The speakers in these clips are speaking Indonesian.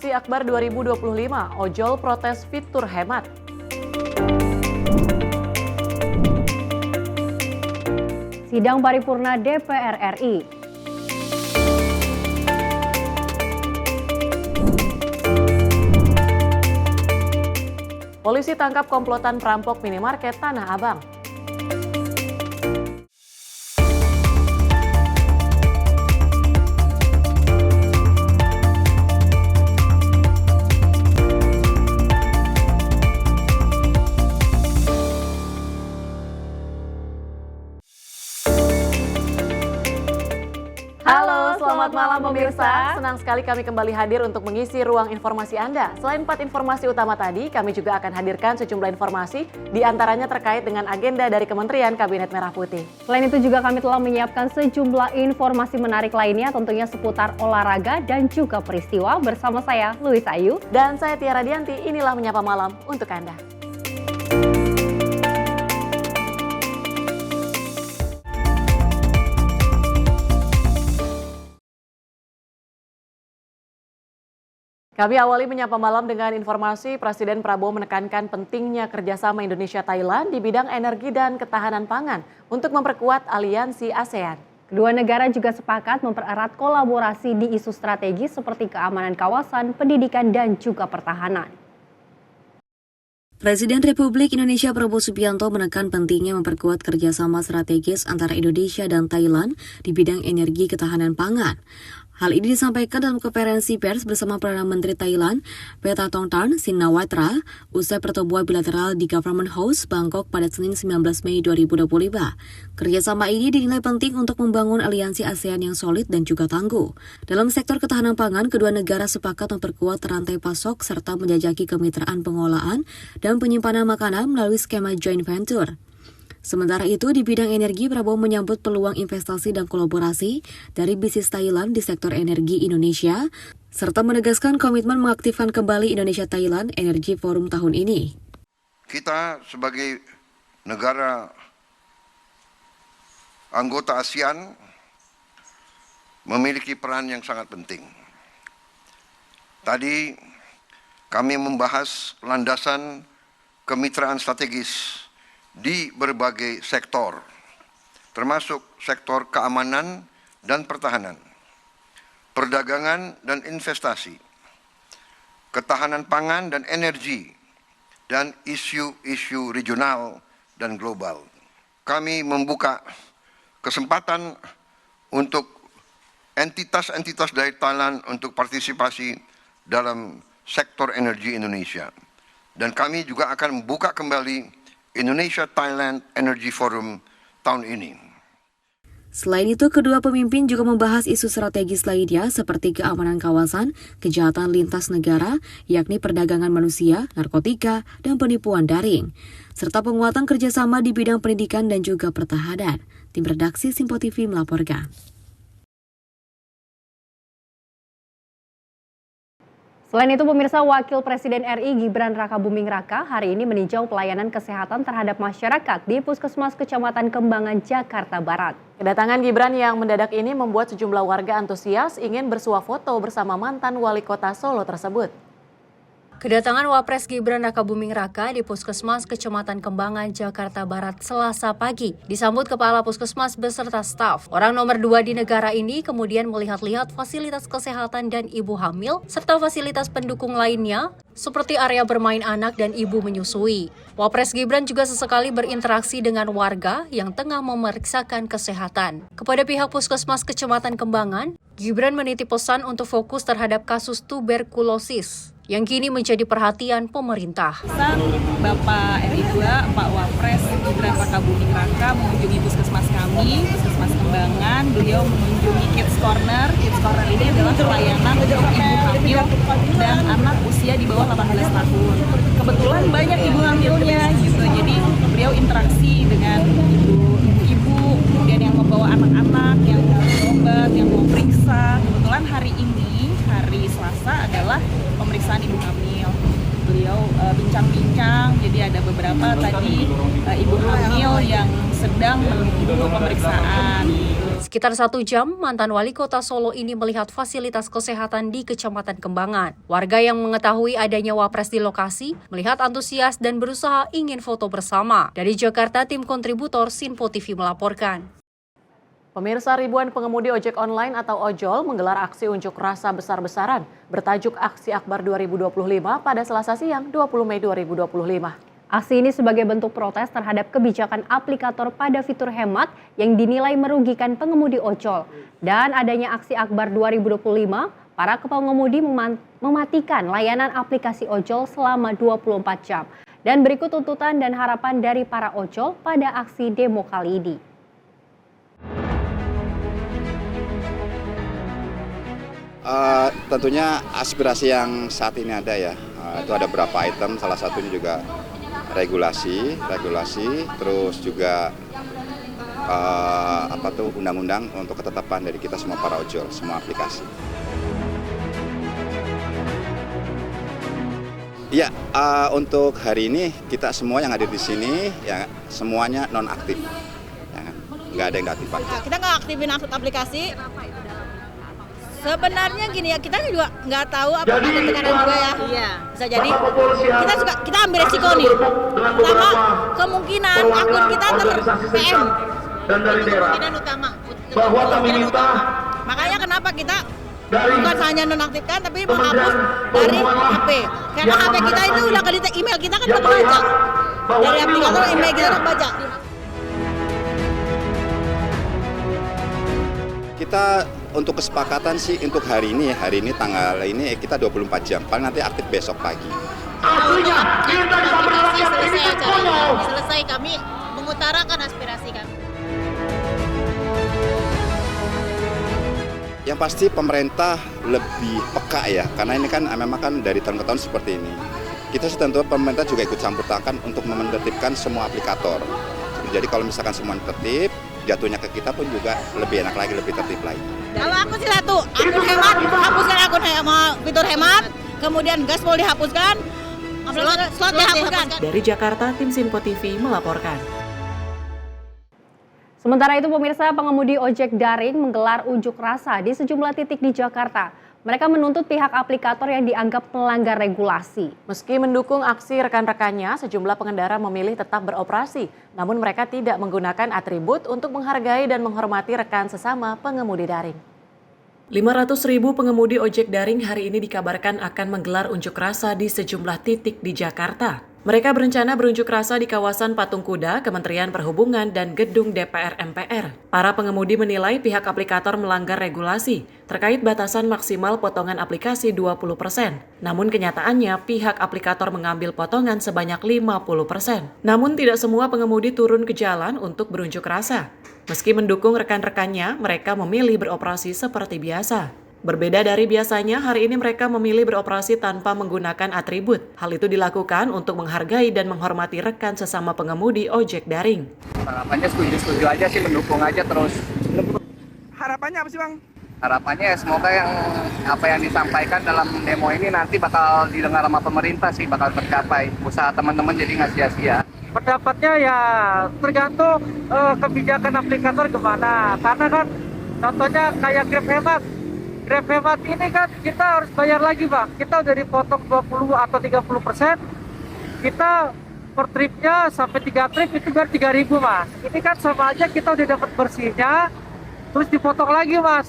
Aksi Akbar 2025, ojol protes fitur hemat. Sidang paripurna DPR RI. Polisi tangkap komplotan perampok minimarket Tanah Abang. Halo, selamat malam pemirsa. Senang sekali kami kembali hadir untuk mengisi ruang informasi Anda. Selain 4 informasi utama tadi, kami juga akan hadirkan sejumlah informasi, di antaranya terkait dengan agenda dari Kementerian Kabinet Merah Putih. Selain itu juga kami telah menyiapkan sejumlah informasi menarik lainnya, tentunya seputar olahraga dan juga peristiwa. Bersama saya, Luis Ayu. Dan saya Tiara Dianti, inilah Menyapa Malam untuk Anda. Kami awali Menyapa Malam dengan informasi Presiden Prabowo menekankan pentingnya kerjasama Indonesia-Thailand di bidang energi dan ketahanan pangan untuk memperkuat aliansi ASEAN. Kedua negara juga sepakat mempererat kolaborasi di isu strategis seperti keamanan kawasan, pendidikan, dan juga pertahanan. Presiden Republik Indonesia Prabowo Subianto menekan pentingnya memperkuat kerjasama strategis antara Indonesia dan Thailand di bidang energi ketahanan pangan. Hal ini disampaikan dalam konferensi pers bersama Perdana Menteri Thailand, Paetongtarn Shinawatra, usai pertemuan bilateral di Government House, Bangkok pada Senin 19 Mei 2025. Kerjasama ini dinilai penting untuk membangun aliansi ASEAN yang solid dan juga tangguh. Dalam sektor ketahanan pangan, kedua negara sepakat memperkuat rantai pasok serta menjajaki kemitraan pengolahan dan penyimpanan makanan melalui skema joint venture. Sementara itu, di bidang energi, Prabowo menyambut peluang investasi dan kolaborasi dari bisnis Thailand di sektor energi Indonesia, serta menegaskan komitmen mengaktifkan kembali Indonesia-Thailand Energy Forum tahun ini. Kita sebagai negara anggota ASEAN memiliki peran yang sangat penting. Tadi kami membahas landasan kemitraan strategis di berbagai sektor, termasuk sektor keamanan dan pertahanan, perdagangan dan investasi, ketahanan pangan dan energi, dan isu-isu regional dan global. Kami membuka kesempatan untuk entitas-entitas dari Thailand untuk partisipasi dalam sektor energi Indonesia. Dan kami juga akan membuka kembali Indonesia-Thailand Energy Forum tahun ini. Selain itu, kedua pemimpin juga membahas isu strategis lainnya seperti keamanan kawasan, kejahatan lintas negara, yakni perdagangan manusia, narkotika, dan penipuan daring, serta penguatan kerjasama di bidang pendidikan dan juga pertahanan. Tim redaksi Simpo TV melaporkan. Selain itu, pemirsa, Wakil Presiden RI Gibran Rakabuming Raka hari ini meninjau pelayanan kesehatan terhadap masyarakat di Puskesmas Kecamatan Kembangan, Jakarta Barat. Kedatangan Gibran yang mendadak ini membuat sejumlah warga antusias ingin bersuah foto bersama mantan wali kota Solo tersebut. Kedatangan Wapres Gibran Rakabuming Raka di Puskesmas Kecamatan Kembangan, Jakarta Barat Selasa pagi disambut Kepala Puskesmas beserta staf. Orang nomor 2 di negara ini kemudian melihat-lihat fasilitas kesehatan dan ibu hamil serta fasilitas pendukung lainnya seperti area bermain anak dan ibu menyusui. Wapres Gibran juga sesekali berinteraksi dengan warga yang tengah memeriksakan kesehatan. Kepada pihak Puskesmas Kecamatan Kembangan, Gibran menitip pesan untuk fokus terhadap kasus tuberkulosis yang kini menjadi perhatian pemerintah. Bapak RI2, Pak Wapres Gibran Rakabuming Raka mengunjungi puskesmas kami, Puskesmas Kembangan. Beliau mengunjungi Kids Corner. Kids Corner ini adalah pelayanan untuk ibu hamil dan anak usia di bawah 18 tahun. Kebetulan banyak ibu hamilnya gitu, jadi beliau interaksi dengan ibu-ibu, kemudian yang membawa anak-anak, yang mau berobat, yang mau periksa. Kebetulan hari ini, hari Selasa adalah pemeriksaan ibu hamil. Beliau bincang-bincang, jadi ada beberapa tadi ibu hamil yang sedang menunggu pemeriksaan. Sekitar 1 jam, mantan wali kota Solo ini melihat fasilitas kesehatan di Kecamatan Kembangan. Warga yang mengetahui adanya Wapres di lokasi melihat antusias dan berusaha ingin foto bersama. Dari Jakarta, tim kontributor Sinpo TV melaporkan. Pemirsa, ribuan pengemudi ojek online atau ojol menggelar aksi unjuk rasa besar-besaran bertajuk Aksi Akbar 2025 pada Selasa siang 20 Mei 2025. Aksi ini sebagai bentuk protes terhadap kebijakan aplikator pada fitur hemat yang dinilai merugikan pengemudi ojol. Dan adanya Aksi Akbar 2025, para pengemudi mematikan layanan aplikasi ojol selama 24 jam. Dan berikut tuntutan dan harapan dari para ojol pada aksi demo kali ini. Tentunya aspirasi yang saat ini ada ya, itu ada beberapa item, salah satunya juga regulasi, terus juga undang-undang untuk ketetapan dari kita semua para ojol, semua aplikasi. Ya, untuk hari ini kita semua yang hadir di sini ya semuanya non aktif, ya, nggak ada yang nggak aktifan. Kita nggak aktifin aplikasi. Sebenarnya gini ya, kita juga nggak tahu apa ada tekanan juga ya. Iya. Bisa jadi kita ambil resiko nih. Pertama, kemungkinan akun kita ter-PM. Itu kemungkinan utama. Makanya kenapa kita bukan hanya nonaktifkan tapi menghapus dari HP. Karena HP kita itu udah kedetek, email kita kan terbaca. Dari aplikator email kita terbaca. Kita untuk kesepakatan sih untuk hari ini tanggal ini kita 24 jam, paling nanti aktif besok pagi. Artinya kita sama rakyat ini kan konyol. Selesai kami mengutarakan aspirasi kami. Yang pasti pemerintah lebih peka ya, karena ini kan memang kan dari tahun ke tahun seperti ini. Kita sih tentu pemerintah juga ikut campur tangan untuk menertibkan semua aplikator. Jadi kalau misalkan semua tertib, jatuhnya ke kita pun juga lebih enak lagi, lebih tertib lagi. Kalau aku sih satu, akun hemat, hapuskan akun fitur hemat, kemudian gaspol dihapuskan, slot dihapuskan. Dari Jakarta, tim Sinpo TV melaporkan. Sementara itu pemirsa, pengemudi ojek daring menggelar unjuk rasa di sejumlah titik di Jakarta. Mereka menuntut pihak aplikator yang dianggap melanggar regulasi. Meski mendukung aksi rekan-rekannya, sejumlah pengendara memilih tetap beroperasi. Namun mereka tidak menggunakan atribut untuk menghargai dan menghormati rekan sesama pengemudi daring. 500.000 pengemudi ojek daring hari ini dikabarkan akan menggelar unjuk rasa di sejumlah titik di Jakarta. Mereka berencana berunjuk rasa di kawasan Patung Kuda, Kementerian Perhubungan, dan Gedung DPR MPR. Para pengemudi menilai pihak aplikator melanggar regulasi terkait batasan maksimal potongan aplikasi 20%. Namun kenyataannya pihak aplikator mengambil potongan sebanyak 50%. Namun tidak semua pengemudi turun ke jalan untuk berunjuk rasa. Meski mendukung rekan-rekannya, mereka memilih beroperasi seperti biasa. Berbeda dari biasanya, hari ini mereka memilih beroperasi tanpa menggunakan atribut. Hal itu dilakukan untuk menghargai dan menghormati rekan sesama pengemudi ojek daring. Harapannya setuju aja sih, mendukung aja terus. Harapannya apa sih Bang? Harapannya semoga apa yang disampaikan dalam demo ini nanti bakal didengar sama pemerintah sih, bakal tercapai. Usaha teman-teman jadi nggak sia-sia. Pendapatnya ya tergantung kebijakan aplikator kemana. Karena kan contohnya kayak Grab Hemat ini kan kita harus bayar lagi Bang. Kita udah dipotong 20 atau 30%. Kita per tripnya sampai 3 trip itu biar 3.000 Mas. Ini kan sama aja kita udah dapat bersihnya, terus dipotong lagi Mas.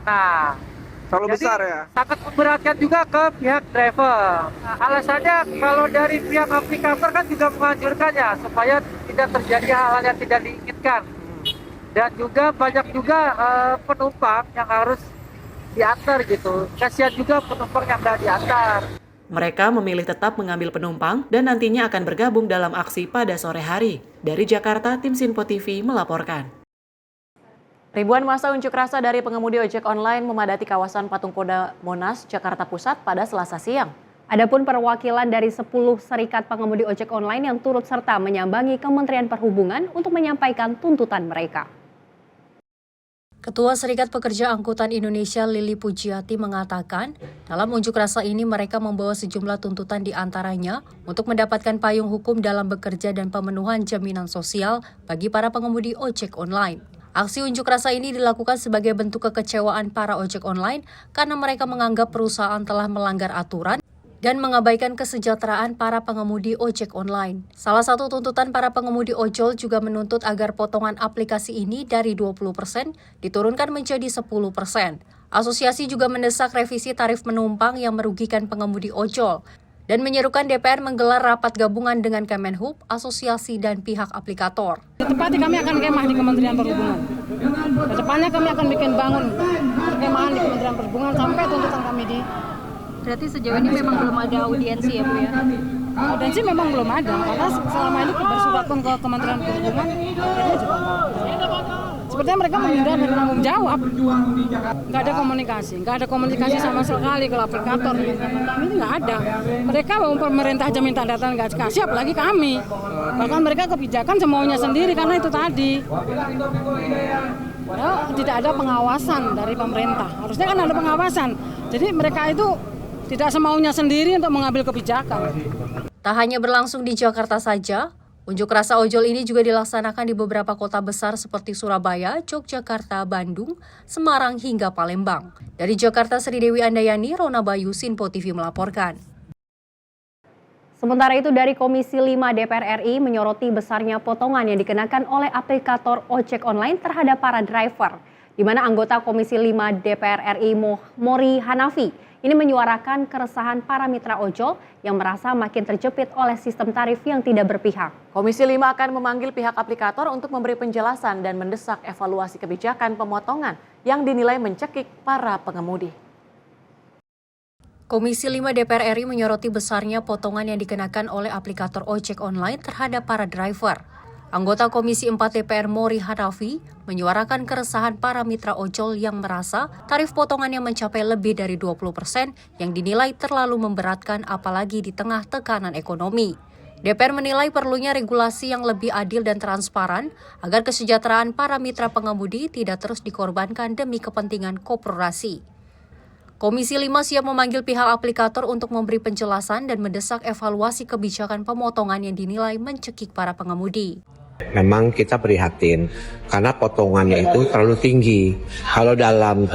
Nah, terlalu besar ya? Sangat memberatkan juga ke pihak driver. Nah, alasannya kalau dari pihak aplikator kan juga menganjurkannya supaya tidak terjadi hal-hal yang tidak diinginkan. Dan juga banyak juga penumpang yang harus diantar gitu. Kasihan juga penumpang yang nggak diantar. Mereka memilih tetap mengambil penumpang dan nantinya akan bergabung dalam aksi pada sore hari. Dari Jakarta, tim Sinpo TV melaporkan. Ribuan massa unjuk rasa dari pengemudi ojek online memadati kawasan Patung Kuda Monas, Jakarta Pusat pada Selasa siang. Adapun perwakilan dari 10 serikat pengemudi ojek online yang turut serta menyambangi Kementerian Perhubungan untuk menyampaikan tuntutan mereka. Ketua Serikat Pekerja Angkutan Indonesia Lili Pujiati mengatakan, dalam unjuk rasa ini mereka membawa sejumlah tuntutan di antaranya untuk mendapatkan payung hukum dalam bekerja dan pemenuhan jaminan sosial bagi para pengemudi ojek online. Aksi unjuk rasa ini dilakukan sebagai bentuk kekecewaan para ojek online karena mereka menganggap perusahaan telah melanggar aturan dan mengabaikan kesejahteraan para pengemudi ojek online. Salah satu tuntutan para pengemudi ojol juga menuntut agar potongan aplikasi ini dari 20% diturunkan menjadi 10%. Asosiasi juga mendesak revisi tarif penumpang yang merugikan pengemudi ojol dan menyerukan DPR menggelar rapat gabungan dengan Kemenhub, asosiasi, dan pihak aplikator. Tepatnya kami akan kemah di Kementerian Perhubungan. Kedepannya kami akan bikin bangun perkemahan di Kementerian Perhubungan sampai tuntutan kami di. Berarti sejauh ini memang belum ada audiensi ya Bu ya? Audiensi memang belum ada, karena selama ini bersurat pun ke Kementerian Perhubungan, akhirnya juga enggak. Sepertinya mereka menghindar dari tanggung jawab. Nggak ada komunikasi sama sekali ke aplikator. Kami ini nggak ada. Mereka mau pemerintah aja minta data nggak kasih, apalagi kami. Bahkan mereka kebijakan semaunya sendiri karena itu tadi. Ya, tidak ada pengawasan dari pemerintah. Harusnya kan ada pengawasan. Jadi mereka itu tidak semaunya sendiri untuk mengambil kebijakan. Tak hanya berlangsung di Jakarta saja, unjuk rasa ojol ini juga dilaksanakan di beberapa kota besar seperti Surabaya, Yogyakarta, Bandung, Semarang, hingga Palembang. Dari Jakarta, Sri Dewi Andayani, Rona Bayu, Sinpo TV melaporkan. Sementara itu dari Komisi 5 DPR RI menyoroti besarnya potongan yang dikenakan oleh aplikator ojek online terhadap para driver, di mana anggota Komisi 5 DPR RI Mori Hanafi ini menyuarakan keresahan para mitra ojol yang merasa makin terjepit oleh sistem tarif yang tidak berpihak. Komisi 5 akan memanggil pihak aplikator untuk memberi penjelasan dan mendesak evaluasi kebijakan pemotongan yang dinilai mencekik para pengemudi. Komisi 5 DPR RI menyoroti besarnya potongan yang dikenakan oleh aplikator ojek online terhadap para driver. Anggota Komisi 4 DPR Mori Hanafi menyuarakan keresahan para mitra ojol yang merasa tarif potongan yang mencapai lebih dari 20% yang dinilai terlalu memberatkan apalagi di tengah tekanan ekonomi. DPR menilai perlunya regulasi yang lebih adil dan transparan agar kesejahteraan para mitra pengemudi tidak terus dikorbankan demi kepentingan korporasi. Komisi 5 siap memanggil pihak aplikator untuk memberi penjelasan dan mendesak evaluasi kebijakan pemotongan yang dinilai mencekik para pengemudi. Memang kita prihatin karena potongannya itu terlalu tinggi. Kalau dalam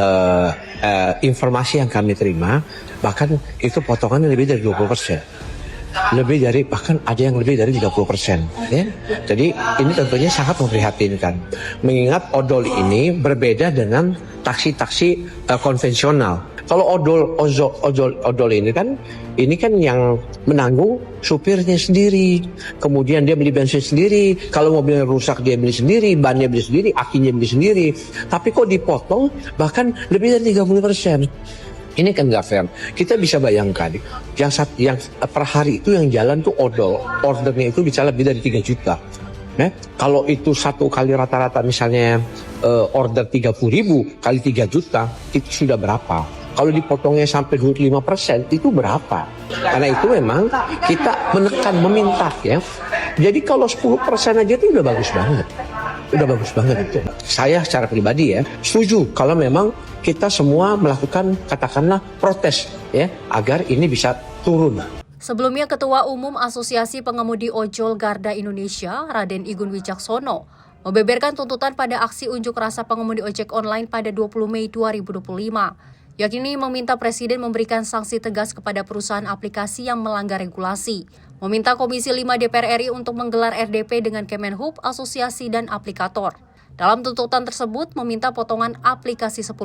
informasi yang kami terima, bahkan itu potongannya lebih dari 20%. Bahkan ada yang lebih dari 30%. Ya? Jadi ini tentunya sangat memprihatinkan. Mengingat odol ini berbeda dengan taksi-taksi konvensional. Kalau odol ini kan yang menanggung supirnya sendiri. Kemudian dia beli bensin sendiri. Kalau mobilnya rusak dia beli sendiri, bannya beli sendiri, akinya beli sendiri. Tapi kok dipotong bahkan lebih dari 30%. Ini kan nggak fair. Kita bisa bayangkan yang per hari itu yang jalan tuh ordernya itu bisa lebih dari 3 juta. Kalau itu satu kali rata-rata misalnya order 30.000 kali 3 juta itu sudah berapa? Kalau dipotongnya sampai 25% itu berapa? Karena itu memang kita meminta ya. Jadi kalau 10% aja itu udah bagus banget. Itu. Saya secara pribadi ya setuju kalau memang kita semua melakukan katakanlah protes ya agar ini bisa turun. Sebelumnya Ketua Umum Asosiasi Pengemudi Ojol Garda Indonesia, Raden Igun Wicaksono, membeberkan tuntutan pada aksi unjuk rasa pengemudi ojek online pada 20 Mei 2025. Yakni meminta Presiden memberikan sanksi tegas kepada perusahaan aplikasi yang melanggar regulasi. Meminta Komisi 5 DPR RI untuk menggelar RDP dengan Kemenhub, asosiasi, dan aplikator. Dalam tuntutan tersebut meminta potongan aplikasi 10%,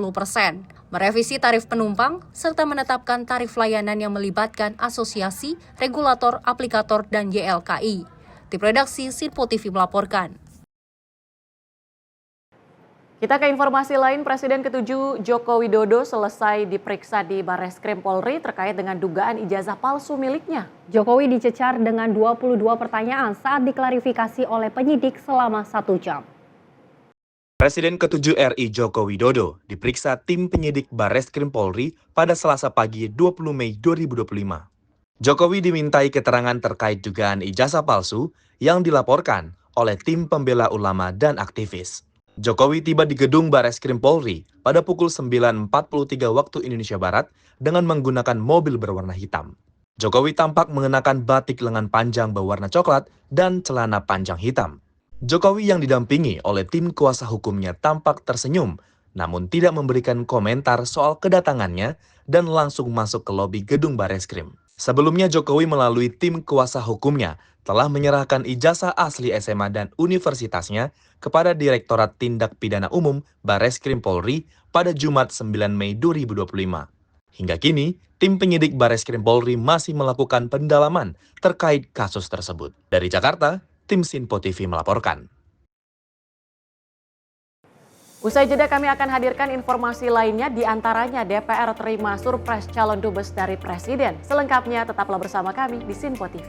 merevisi tarif penumpang, serta menetapkan tarif layanan yang melibatkan asosiasi, regulator, aplikator, dan YLKI. Tim redaksi Sinpo TV melaporkan. Kita ke informasi lain, Presiden ke-7 Joko Widodo selesai diperiksa di Barreskrim Polri terkait dengan dugaan ijazah palsu miliknya. Jokowi dicecar dengan 22 pertanyaan saat diklarifikasi oleh penyidik selama 1 jam. Presiden ke-7 RI Joko Widodo diperiksa tim penyidik Barreskrim Polri pada Selasa pagi 20 Mei 2025. Jokowi dimintai keterangan terkait dugaan ijazah palsu yang dilaporkan oleh tim pembela ulama dan aktivis. Jokowi tiba di gedung Barreskrim Polri pada pukul 9.43 waktu Indonesia Barat dengan menggunakan mobil berwarna hitam. Jokowi tampak mengenakan batik lengan panjang berwarna coklat dan celana panjang hitam. Jokowi yang didampingi oleh tim kuasa hukumnya tampak tersenyum, namun tidak memberikan komentar soal kedatangannya dan langsung masuk ke lobi gedung Bareskrim. Sebelumnya Jokowi melalui tim kuasa hukumnya telah menyerahkan ijazah asli SMA dan universitasnya kepada Direktorat Tindak Pidana Umum Bareskrim Polri pada Jumat 9 Mei 2025. Hingga kini, tim penyidik Bareskrim Polri masih melakukan pendalaman terkait kasus tersebut. Dari Jakarta, tim Sinpo TV melaporkan. Usai jeda kami akan hadirkan informasi lainnya, di antaranya DPR terima surprise calon dubes dari Presiden. Selengkapnya tetaplah bersama kami di Sinpo TV.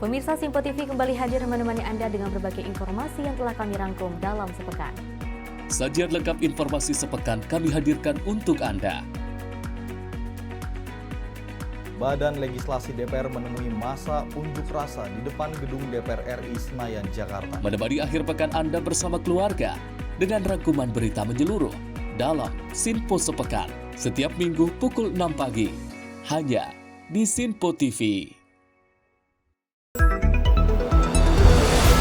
Pemirsa Sinpo TV kembali hadir menemani Anda dengan berbagai informasi yang telah kami rangkum dalam sepekan. Sajian lengkap informasi sepekan kami hadirkan untuk Anda. Badan Legislasi DPR menemui masa unjuk rasa di depan gedung DPR RI Senayan, Jakarta. Menemani akhir pekan Anda bersama keluarga dengan rangkuman berita menyeluruh dalam Sinpo Sepekan setiap minggu pukul 6 pagi hanya di Sinpo TV.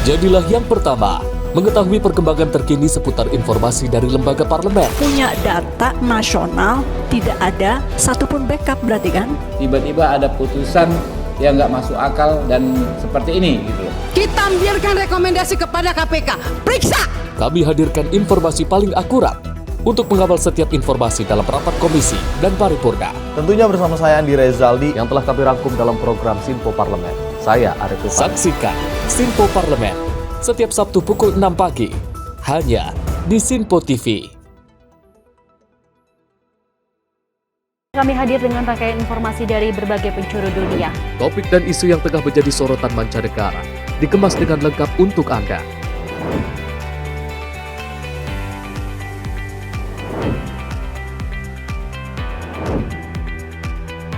Jadilah yang pertama mengetahui perkembangan terkini seputar informasi dari lembaga parlemen. Punya data nasional, tidak ada satupun backup berarti kan? Tiba-tiba ada putusan yang nggak masuk akal dan seperti ini gitu. Kita biarkan rekomendasi kepada KPK, periksa! Kami hadirkan informasi paling akurat untuk mengawal setiap informasi dalam rapat komisi dan paripurna. Tentunya bersama saya Andi Rezaldi yang telah kami rangkum dalam program Sinpo Parlemen. Saya Arif Tufan. Saksikan Sinpo Parlemen setiap Sabtu pukul 6 pagi, hanya di Sinpo TV. Kami hadir dengan rangkaian informasi dari berbagai penjuru dunia. Topik dan isu yang tengah menjadi sorotan mancanegara dikemas dengan lengkap untuk Anda.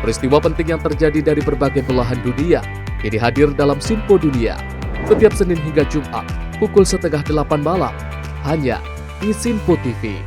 Peristiwa penting yang terjadi dari berbagai belahan dunia kini hadir dalam Sinpo Dunia setiap Senin hingga Jumat pukul 7:30 malam hanya di Sinpo TV.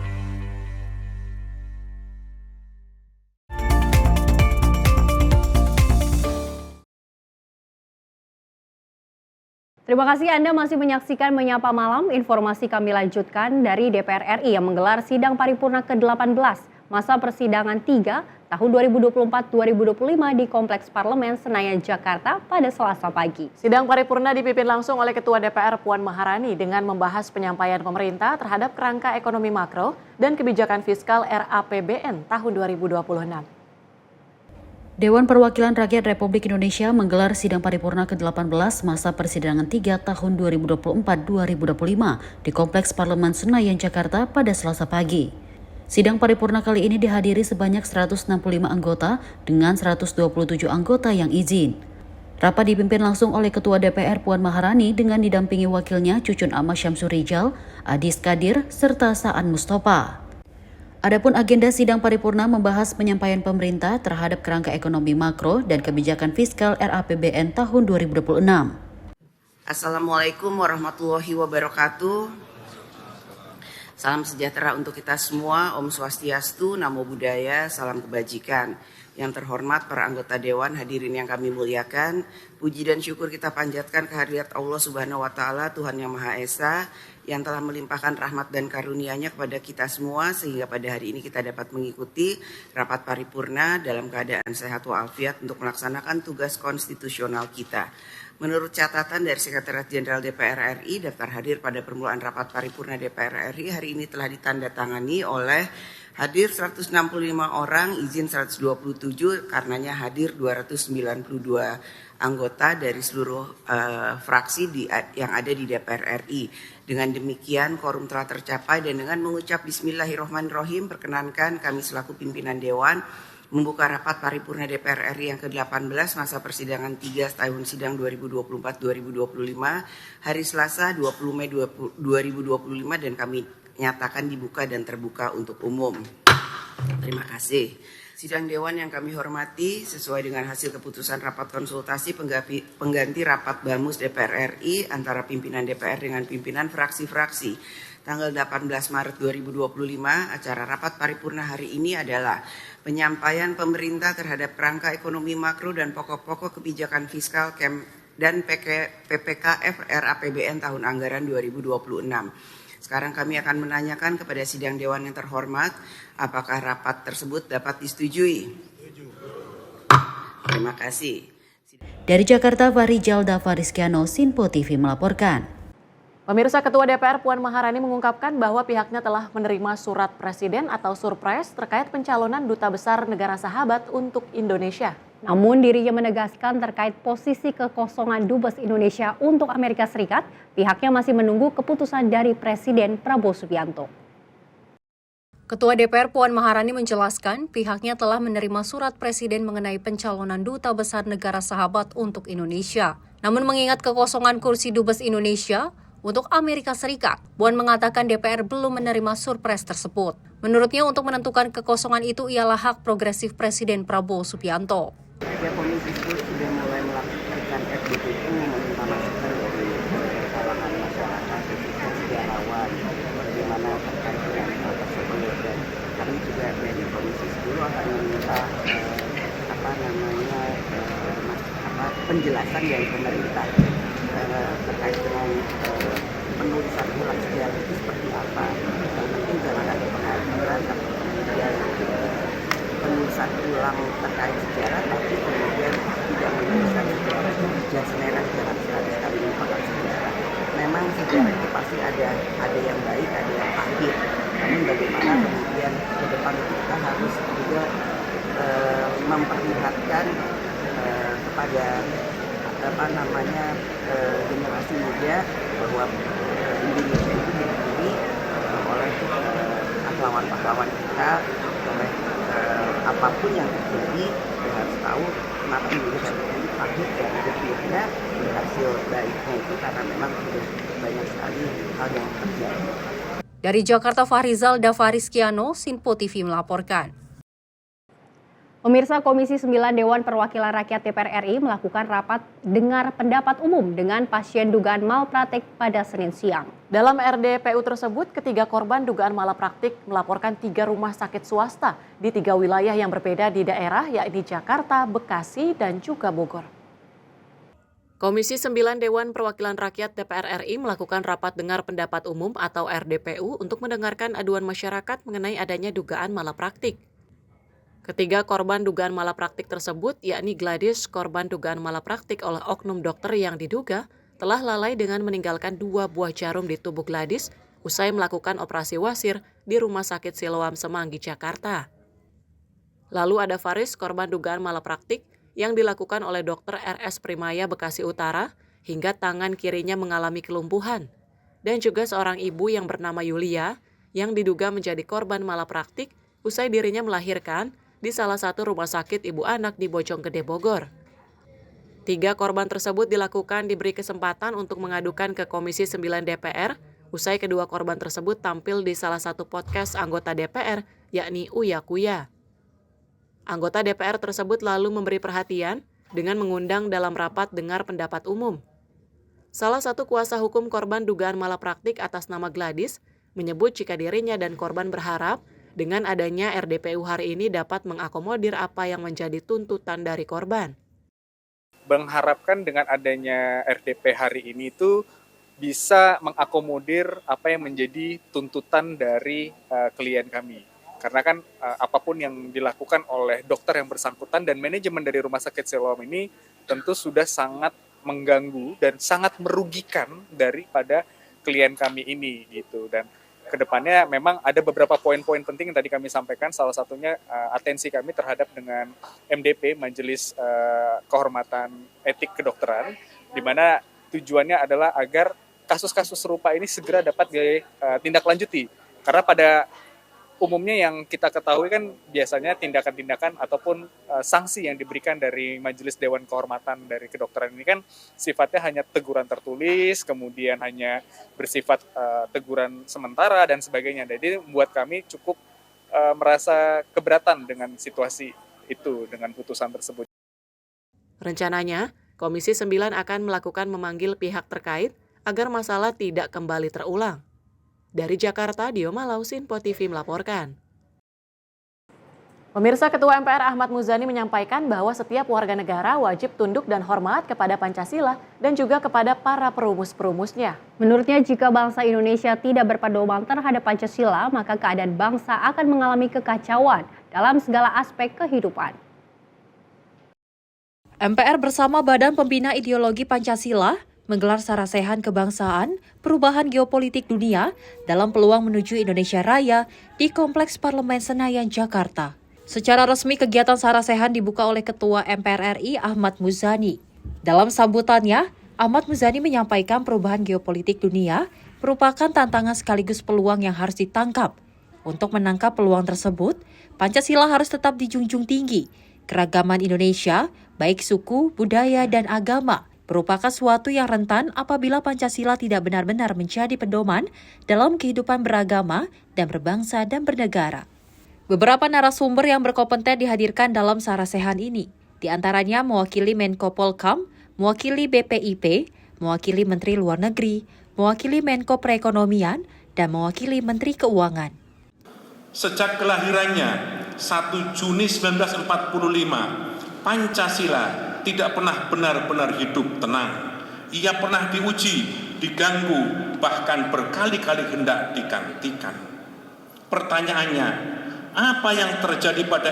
Terima kasih Anda masih menyaksikan Menyapa Malam. Informasi kami lanjutkan dari DPR RI yang menggelar sidang paripurna ke-18 masa persidangan 3 tahun 2024-2025 di Kompleks Parlemen Senayan, Jakarta pada Selasa pagi. Sidang paripurna dipimpin langsung oleh Ketua DPR Puan Maharani dengan membahas penyampaian pemerintah terhadap kerangka ekonomi makro dan kebijakan fiskal RAPBN tahun 2026. Dewan Perwakilan Rakyat Republik Indonesia menggelar sidang paripurna ke-18 masa persidangan 3 tahun 2024-2025 di Kompleks Parlemen Senayan, Jakarta pada Selasa pagi. Sidang paripurna kali ini dihadiri sebanyak 165 anggota dengan 127 anggota yang izin. Rapat dipimpin langsung oleh Ketua DPR Puan Maharani dengan didampingi wakilnya Cucun Ahmad Syamsur Rijal, Adis Kadir, serta Saan Mustafa. Adapun agenda sidang paripurna membahas penyampaian pemerintah terhadap kerangka ekonomi makro dan kebijakan fiskal RAPBN tahun 2026. Assalamualaikum warahmatullahi wabarakatuh. Salam sejahtera untuk kita semua, Om Swastiastu, Namo Buddhaya, salam kebajikan. Yang terhormat para anggota Dewan, hadirin yang kami muliakan, puji dan syukur kita panjatkan kehadirat Allah Subhanahu wa Ta'ala, Tuhan Yang Maha Esa, yang telah melimpahkan rahmat dan karunia-Nya kepada kita semua, sehingga pada hari ini kita dapat mengikuti rapat paripurna dalam keadaan sehat walafiat untuk melaksanakan tugas konstitusional kita. Menurut catatan dari Sekretariat Jenderal DPR RI, daftar hadir pada permulaan rapat paripurna DPR RI hari ini telah ditandatangani oleh hadir 165 orang, izin 127, karenanya hadir 292 anggota dari seluruh fraksi yang ada di DPR RI. Dengan demikian, quorum telah tercapai dan dengan mengucap Bismillahirrahmanirrahim, perkenankan kami selaku pimpinan Dewan membuka rapat paripurna DPR RI yang ke-18 masa persidangan 3 tahun sidang 2024-2025 hari Selasa 20 Mei 2025 dan kami nyatakan dibuka dan terbuka untuk umum. Terima kasih. Sidang Dewan yang kami hormati, sesuai dengan hasil keputusan rapat konsultasi pengganti rapat BAMUS DPR RI antara pimpinan DPR dengan pimpinan fraksi-fraksi tanggal 18 Maret 2025, acara rapat paripurna hari ini adalah penyampaian pemerintah terhadap kerangka ekonomi makro dan pokok-pokok kebijakan fiskal dan PPKF RAPBN tahun anggaran 2026. Sekarang kami akan menanyakan kepada sidang Dewan yang terhormat, apakah rapat tersebut dapat disetujui? Terima kasih. Dari Jakarta, Farijal Davariskiano, Sinpo TV melaporkan. Pemirsa, Ketua DPR Puan Maharani mengungkapkan bahwa pihaknya telah menerima surat Presiden atau surprise terkait pencalonan Duta Besar Negara Sahabat untuk Indonesia. Namun dirinya menegaskan terkait posisi kekosongan Dubes Indonesia untuk Amerika Serikat, pihaknya masih menunggu keputusan dari Presiden Prabowo Subianto. Ketua DPR Puan Maharani menjelaskan pihaknya telah menerima surat Presiden mengenai pencalonan Duta Besar Negara Sahabat untuk Indonesia. Namun mengingat kekosongan kursi Dubes Indonesia untuk Amerika Serikat, Puan mengatakan DPR belum menerima surprise tersebut. Menurutnya untuk menentukan kekosongan itu ialah hak progresif Presiden Prabowo Subianto. Komisi 10 sudah mulai melakukan FDPU meminta masukan dari kalangan masyarakat, khususnya sejarawan, bagaimana terkait dengan hal tersebut, dan kami juga dari Komisi 10 akan meminta penjelasan dari pemerintah terkait dengan penulisan ulang sejarah itu seperti apa. Yang penting jangan ada pengadilan atau kemudian penulisan ulang terkait sejarah, tapi kemudian tidak menuliskan sejarah itu jas merah dalam sekali merupakan sejarah. Memang sejarah itu pasti ada yang baik, ada yang pahit. Namun bagaimana kemudian ke depan kita harus juga memperlihatkan kepada generasi muda bahwa Indonesia itu diberi oleh pahlawan-pahlawan kita, oleh apapun yang terjadi, kita harus tahu kenapa Indonesia ini pahit dan akhirnya hasil baiknya itu karena memang sudah banyak sekali hal yang terjadi. Dari Jakarta, Farijal Davariskiano, Sinpo TV melaporkan. Pemirsa, Komisi 9 Dewan Perwakilan Rakyat DPR RI melakukan rapat dengar pendapat umum dengan pasien dugaan malpraktik pada Senin siang. Dalam RDPU tersebut, ketiga korban dugaan malpraktik melaporkan 3 rumah sakit swasta di 3 wilayah yang berbeda di daerah, yakni Jakarta, Bekasi, dan juga Bogor. Komisi 9 Dewan Perwakilan Rakyat DPR RI melakukan rapat dengar pendapat umum atau RDPU untuk mendengarkan aduan masyarakat mengenai adanya dugaan malpraktik. Ketiga korban dugaan malpraktik tersebut, yakni Gladys, korban dugaan malpraktik oleh oknum dokter yang diduga telah lalai dengan meninggalkan 2 buah jarum di tubuh Gladys usai melakukan operasi wasir di Rumah Sakit Siloam Semanggi, Jakarta. Lalu ada Faris, korban dugaan malpraktik yang dilakukan oleh dokter RS Primaya Bekasi Utara hingga tangan kirinya mengalami kelumpuhan. Dan juga seorang ibu yang bernama Yulia yang diduga menjadi korban malpraktik usai dirinya melahirkan di salah satu rumah sakit ibu anak di Bojonggede, Bogor. 3 korban tersebut diberi kesempatan untuk mengadukan ke Komisi 9 DPR, usai kedua korban tersebut tampil di salah satu podcast anggota DPR, yakni Uya Kuya. Anggota DPR tersebut lalu memberi perhatian dengan mengundang dalam rapat dengar pendapat umum. Salah satu kuasa hukum korban dugaan malpraktik atas nama Gladys menyebut jika dirinya dan korban berharap dengan adanya RDPU hari ini dapat mengakomodir apa yang menjadi tuntutan dari korban. Mengharapkan dengan adanya RDP hari ini itu bisa mengakomodir apa yang menjadi tuntutan dari klien kami. Karena kan apapun yang dilakukan oleh dokter yang bersangkutan dan manajemen dari Rumah Sakit Siloam ini tentu sudah sangat mengganggu dan sangat merugikan daripada klien kami ini gitu. Dan kedepannya memang ada beberapa poin-poin penting yang tadi kami sampaikan, salah satunya atensi kami terhadap dengan MDP, Majelis Kehormatan Etik Kedokteran, di mana tujuannya adalah agar kasus-kasus serupa ini segera dapat ditindaklanjuti. Karena pada umumnya yang kita ketahui kan biasanya tindakan-tindakan ataupun sanksi yang diberikan dari Majelis Dewan Kehormatan dari Kedokteran ini kan sifatnya hanya teguran tertulis, kemudian hanya bersifat teguran sementara dan sebagainya. Jadi membuat kami cukup merasa keberatan dengan situasi itu, dengan putusan tersebut. Rencananya, Komisi 9 akan melakukan memanggil pihak terkait agar masalah tidak kembali terulang. Dari Jakarta, Dio Malau, Sinpo TV melaporkan. Pemirsa, Ketua MPR Ahmad Muzani menyampaikan bahwa setiap warga negara wajib tunduk dan hormat kepada Pancasila dan juga kepada para perumus-perumusnya. Menurutnya, jika bangsa Indonesia tidak berpedoman terhadap Pancasila, maka keadaan bangsa akan mengalami kekacauan dalam segala aspek kehidupan. MPR bersama Badan Pembina Ideologi Pancasila menggelar sarasehan kebangsaan perubahan geopolitik dunia dalam peluang menuju Indonesia Raya di Kompleks Parlemen Senayan, Jakarta. Secara resmi, kegiatan sarasehan dibuka oleh Ketua MPR RI Ahmad Muzani. Dalam sambutannya, Ahmad Muzani menyampaikan perubahan geopolitik dunia merupakan tantangan sekaligus peluang yang harus ditangkap. Untuk menangkap peluang tersebut, Pancasila harus tetap dijunjung tinggi. Keragaman Indonesia, baik suku, budaya, dan agama, merupakan suatu yang rentan apabila Pancasila tidak benar-benar menjadi pedoman dalam kehidupan beragama dan berbangsa dan bernegara. Beberapa narasumber yang berkompeten dihadirkan dalam sarasehan ini, di antaranya mewakili Menko Polkam, mewakili BPIP, mewakili Menteri Luar Negeri, mewakili Menko Perekonomian, dan mewakili Menteri Keuangan. Sejak kelahirannya 1 Juni 1945, Pancasila tidak pernah benar-benar hidup tenang. Ia pernah diuji, diganggu, bahkan berkali-kali hendak digantikan. Pertanyaannya, apa yang terjadi pada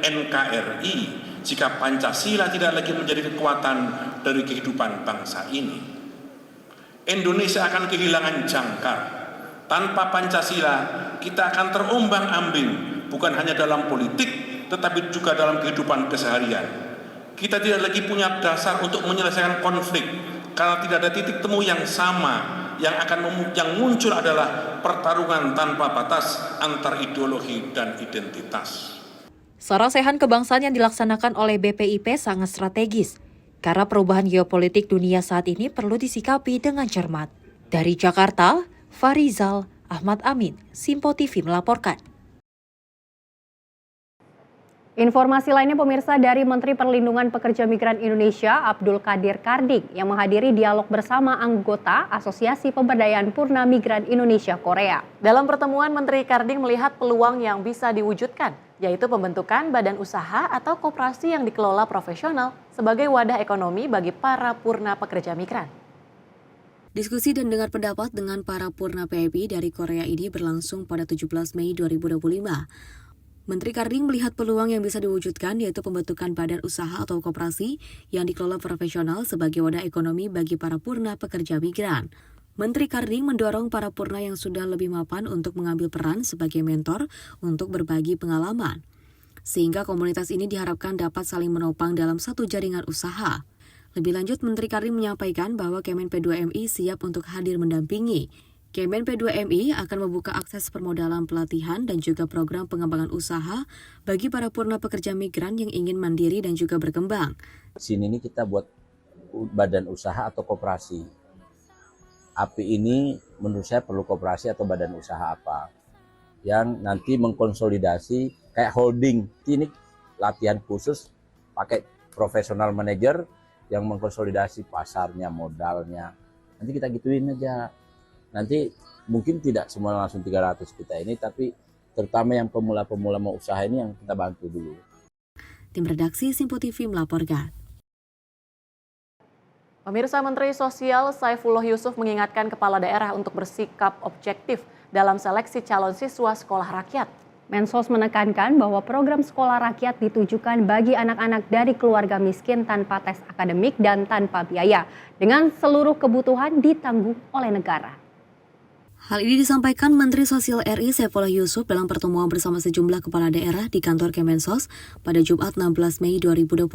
NKRI jika Pancasila tidak lagi menjadi kekuatan dari kehidupan bangsa ini? Indonesia akan kehilangan jangkar. Tanpa Pancasila, kita akan terombang-ambing, bukan hanya dalam politik, tetapi juga dalam kehidupan keseharian. Kita tidak lagi punya dasar untuk menyelesaikan konflik, karena tidak ada titik temu yang sama. Yang muncul adalah pertarungan tanpa batas antar ideologi dan identitas. Sarasehan kebangsaan yang dilaksanakan oleh BPIP sangat strategis, karena perubahan geopolitik dunia saat ini perlu disikapi dengan cermat. Dari Jakarta, Farizal Ahmad Amin, Sinpo TV melaporkan. Informasi lainnya pemirsa, dari Menteri Perlindungan Pekerja Migran Indonesia Abdul Qadir Karding yang menghadiri dialog bersama anggota Asosiasi Pemberdayaan Purna Migran Indonesia Korea. Dalam pertemuan, Menteri Karding melihat peluang yang bisa diwujudkan, yaitu pembentukan badan usaha atau koperasi yang dikelola profesional sebagai wadah ekonomi bagi para purna pekerja migran. Diskusi dan dengar pendapat dengan para purna PMI dari Korea ini berlangsung pada 17 Mei 2025. Menteri Karding melihat peluang yang bisa diwujudkan, yaitu pembentukan badan usaha atau koperasi yang dikelola profesional sebagai wadah ekonomi bagi para purna pekerja migran. Menteri Karding mendorong para purna yang sudah lebih mapan untuk mengambil peran sebagai mentor untuk berbagi pengalaman, sehingga komunitas ini diharapkan dapat saling menopang dalam satu jaringan usaha. Lebih lanjut, Menteri Karding menyampaikan bahwa Kemen P2MI siap untuk hadir mendampingi. Kemen P2MI akan membuka akses permodalan pelatihan dan juga program pengembangan usaha bagi para purna pekerja migran yang ingin mandiri dan juga berkembang. Sini ini kita buat badan usaha atau koperasi. API ini menurut saya perlu koperasi atau badan usaha apa yang nanti mengkonsolidasi kayak holding. Ini latihan khusus pakai profesional manager yang mengkonsolidasi pasarnya, modalnya. Nanti kita gituin aja. Nanti mungkin tidak semua langsung 300 kita ini, tapi terutama yang pemula-pemula mau usaha ini yang kita bantu dulu. Tim redaksi Sinpo TV melaporkan. Pemirsa, Menteri Sosial Saifullah Yusuf mengingatkan kepala daerah untuk bersikap objektif dalam seleksi calon siswa sekolah rakyat. Mensos menekankan bahwa program sekolah rakyat ditujukan bagi anak-anak dari keluarga miskin tanpa tes akademik dan tanpa biaya, dengan seluruh kebutuhan ditanggung oleh negara. Hal ini disampaikan Menteri Sosial RI Saifullah Yusuf dalam pertemuan bersama sejumlah kepala daerah di kantor Kemensos pada Jumat 16 Mei 2025.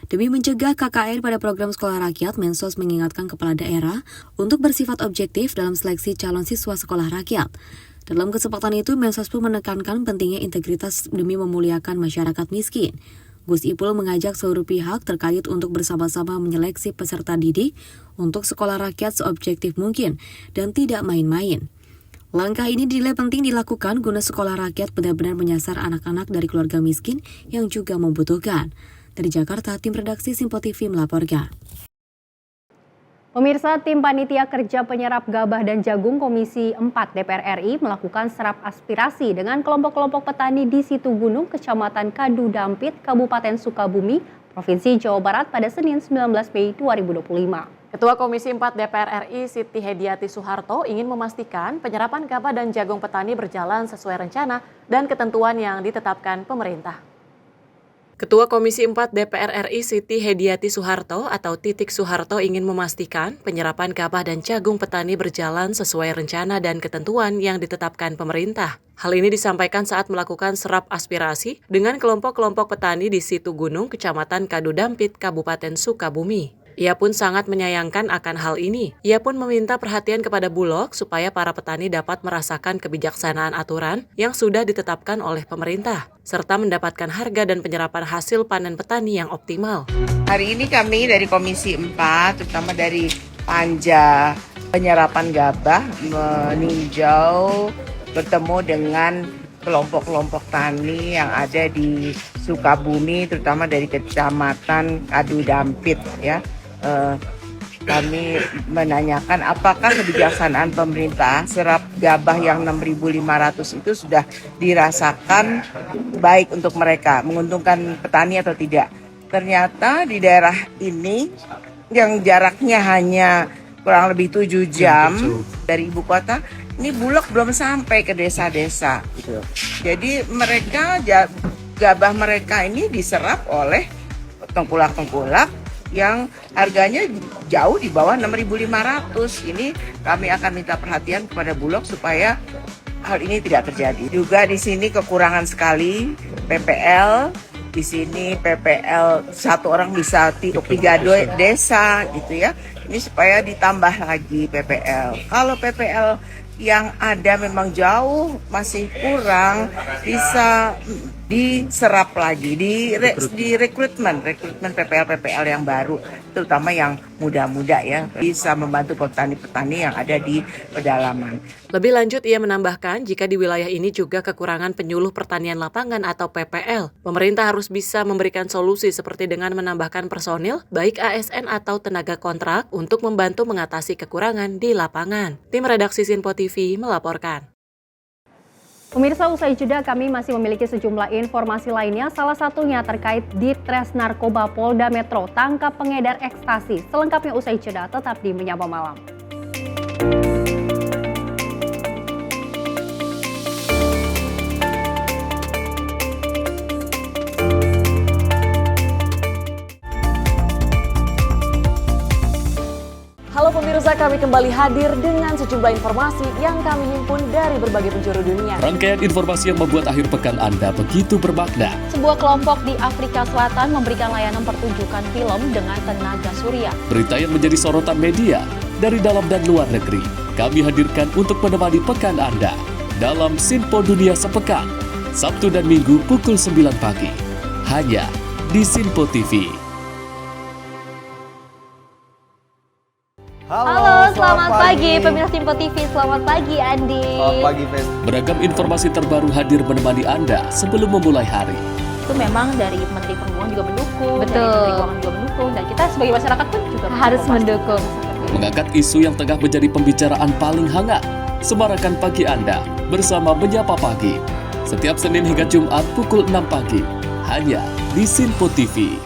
Demi mencegah KKN pada program sekolah rakyat, Mensos mengingatkan kepala daerah untuk bersifat objektif dalam seleksi calon siswa sekolah rakyat. Dalam kesempatan itu, Mensos pun menekankan pentingnya integritas demi memuliakan masyarakat miskin. Gus Ipul mengajak seluruh pihak terkait untuk bersama-sama menyeleksi peserta didik untuk sekolah rakyat seobjektif mungkin dan tidak main-main. Langkah ini dinilai penting dilakukan guna sekolah rakyat benar-benar menyasar anak-anak dari keluarga miskin yang juga membutuhkan. Dari Jakarta, tim redaksi Simpo TV melaporkan. Pemirsa, tim Panitia Kerja Penyerap Gabah dan Jagung Komisi 4 DPR RI melakukan serap aspirasi dengan kelompok-kelompok petani di Situ Gunung, Kecamatan Kadu Dampit, Kabupaten Sukabumi, Provinsi Jawa Barat pada Senin 19 Mei 2025. Ketua Komisi 4 DPR RI Siti Hediati Soeharto ingin memastikan penyerapan gabah dan jagung petani berjalan sesuai rencana dan ketentuan yang ditetapkan pemerintah. Ketua Komisi 4 DPR RI Siti Hediati Soeharto atau Titik Soeharto ingin memastikan penyerapan gabah dan jagung petani berjalan sesuai rencana dan ketentuan yang ditetapkan pemerintah. Hal ini disampaikan saat melakukan serap aspirasi dengan kelompok-kelompok petani di Situ Gunung, Kecamatan Kadu Dampit, Kabupaten Sukabumi. Ia pun sangat menyayangkan akan hal ini. Ia pun meminta perhatian kepada Bulog supaya para petani dapat merasakan kebijaksanaan aturan yang sudah ditetapkan oleh pemerintah, serta mendapatkan harga dan penyerapan hasil panen petani yang optimal. Hari ini kami dari Komisi 4, terutama dari Panja Penyerapan Gabah, meninjau bertemu dengan kelompok-kelompok tani yang ada di Sukabumi, terutama dari Kecamatan Kadu Dampit, ya. Kami menanyakan apakah kebijaksanaan pemerintah serap gabah yang 6.500 itu sudah dirasakan baik untuk mereka, menguntungkan petani atau tidak. Ternyata di daerah ini yang jaraknya hanya kurang lebih 7 jam dari ibu kota, ini Bulog belum sampai ke desa-desa. Jadi mereka, gabah mereka ini diserap oleh tengkulak-tengkulak yang harganya jauh di bawah 6.500. Ini kami akan minta perhatian kepada Bulog supaya hal ini tidak terjadi. Juga di sini kekurangan sekali PPL. Di sini PPL satu orang bisa 3 desa gitu ya. Ini supaya ditambah lagi PPL. Kalau PPL yang ada memang jauh masih kurang, bisa diserap lagi, di rekrutmen PPL yang baru, terutama yang muda-muda ya, bisa membantu petani-petani yang ada di pedalaman. Lebih lanjut, ia menambahkan jika di wilayah ini juga kekurangan penyuluh pertanian lapangan atau PPL, pemerintah harus bisa memberikan solusi seperti dengan menambahkan personil, baik ASN atau tenaga kontrak untuk membantu mengatasi kekurangan di lapangan. Tim redaksi Simpo TV melaporkan. Pemirsa, usai jeda kami masih memiliki sejumlah informasi lainnya, salah satunya terkait Ditres Narkoba Polda Metro tangkap pengedar ekstasi. Selengkapnya usai jeda, tetap di Menyapa Malam. Halo pemirsa, kami kembali hadir dengan sejumlah informasi yang kami himpun dari berbagai penjuru dunia. Rangkaian informasi yang membuat akhir pekan Anda begitu bermakna. Sebuah kelompok di Afrika Selatan memberikan layanan pertunjukan film dengan tenaga surya. Berita yang menjadi sorotan media dari dalam dan luar negeri. Kami hadirkan untuk menemani pekan Anda dalam Simpo Dunia Sepekan, Sabtu dan Minggu pukul 9 pagi. Hanya di Simpo TV. Halo, selamat pagi pemirsa Simpo TV, selamat pagi Andi. Selamat pagi, Fen. Beragam informasi terbaru hadir menemani Anda sebelum memulai hari. Itu memang dari Menteri Perhubungan juga mendukung, Betul. dari Menteri Keuangan juga mendukung, dan kita sebagai masyarakat pun juga Harus mendukung. Mengangkat isu yang tengah menjadi pembicaraan paling hangat. Semarakan pagi Anda bersama Menyapa Pagi. Setiap Senin hingga Jumat pukul 6 pagi. Hanya di Simpo TV.